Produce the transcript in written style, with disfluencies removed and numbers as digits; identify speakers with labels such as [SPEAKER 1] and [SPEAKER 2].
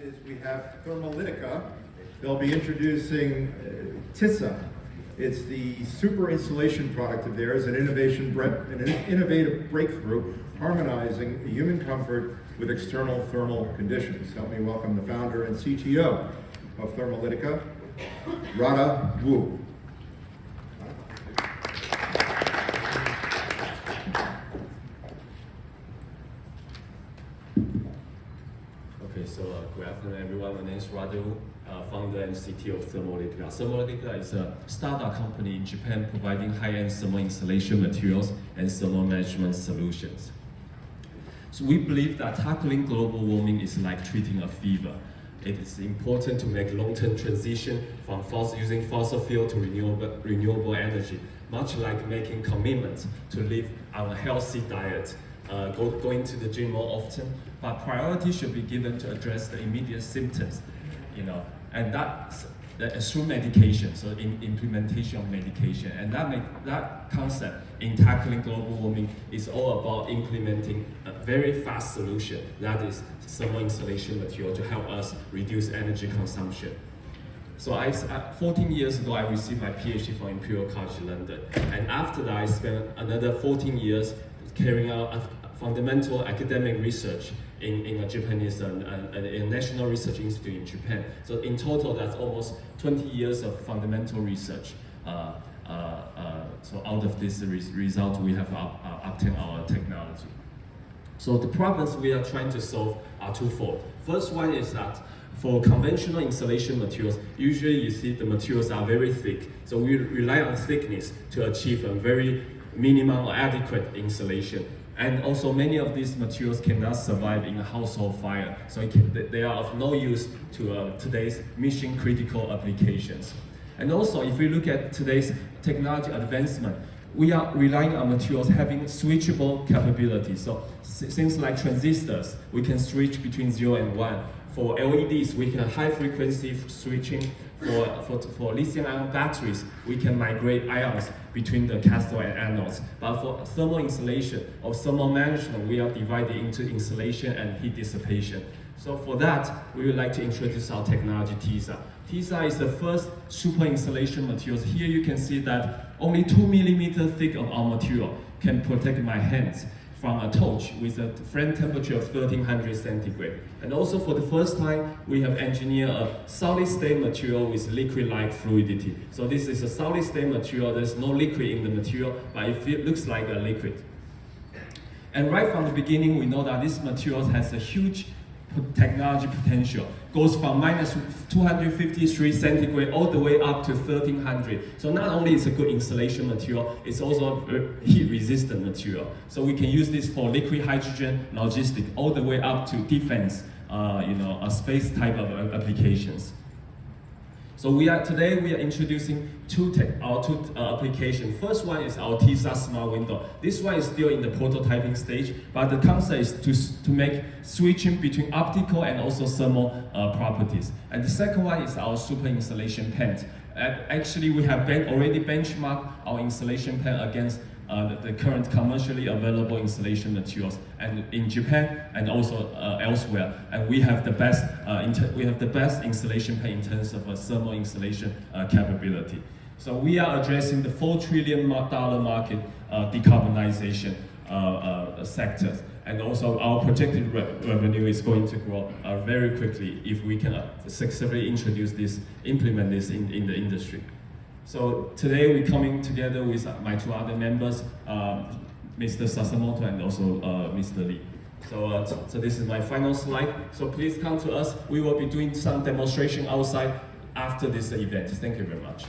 [SPEAKER 1] is we have Thermalytica. They'll be introducing Tissa. It's the super insulation product of theirs, an innovative breakthrough harmonizing human comfort with external thermal conditions. Help me welcome the founder and CTO of Thermalytica, Rada Wu.
[SPEAKER 2] Okay, so good afternoon, everyone. My name is Radu, founder and CTO of Thermalytica. Thermalytica is a startup company in Japan providing high-end thermal insulation materials and thermal management solutions. So we believe that tackling global warming is like treating a fever. It is important to make long-term transition from using fossil fuel to renewable energy, much like making commitments to live on a healthy diet. Going to the gym more often, but priority should be given to address the immediate symptoms, and that's through medication, so in implementation of medication, and that concept in tackling global warming is all about implementing a very fast solution, that is thermal insulation material to help us reduce energy consumption. So 14 years ago, I received my PhD from Imperial College London, and after that, I spent another 14 years carrying out fundamental academic research in a Japanese a national research institute in Japan. So in total, that's almost 20 years of fundamental research. So out of this result, we have obtained our technology. So the problems we are trying to solve are twofold. First one is that for conventional insulation materials, usually you see the materials are very thick. So we rely on thickness to achieve a very minimum or adequate insulation. And also many of these materials cannot survive in a household fire. So they are of no use to today's mission critical applications. And also if we look at today's technology advancement, we are relying on materials having switchable capabilities. So things like transistors, we can switch between 0 and 1. For LEDs, we can have high frequency switching. For lithium-ion batteries, we can migrate ions between the cathode and anodes. But for thermal insulation or thermal management, we are divided into insulation and heat dissipation. So for that, we would like to introduce our technology, Tissa. Tissa is the first super insulation materials. Here you can see that only 2 millimeters thick of our material can protect my hands from a torch with a flame temperature of 1300 centigrade. And also for the first time, we have engineered a solid state material with liquid-like fluidity. So this is a solid state material, there's no liquid in the material, but it looks like a liquid. And right from the beginning, we know that this material has a huge technology potential, goes from minus 253 centigrade all the way up to 1300. So not only is a good insulation material, it's also a heat resistant material. So we can use this for liquid hydrogen, logistic, all the way up to defense, a space type of applications. So today we are introducing two applications. First one is our Tissa Smart Window. This one is still in the prototyping stage, but the concept is to make switching between optical and also thermal properties. And the second one is our super insulation pan. Actually, we have already benchmarked our insulation pan against the current commercially available insulation materials, and in Japan and also elsewhere. And we have the best insulation pan in terms of thermal insulation capability. So we are addressing the $4 trillion market decarbonization sectors. And also our projected revenue is going to grow very quickly if we can successfully implement this in the industry. So today we're coming together with my two other members, Mr. Sasamoto and also Mr. Lee. So this is my final slide. So please come to us. We will be doing some demonstration outside after this event. Thank you very much.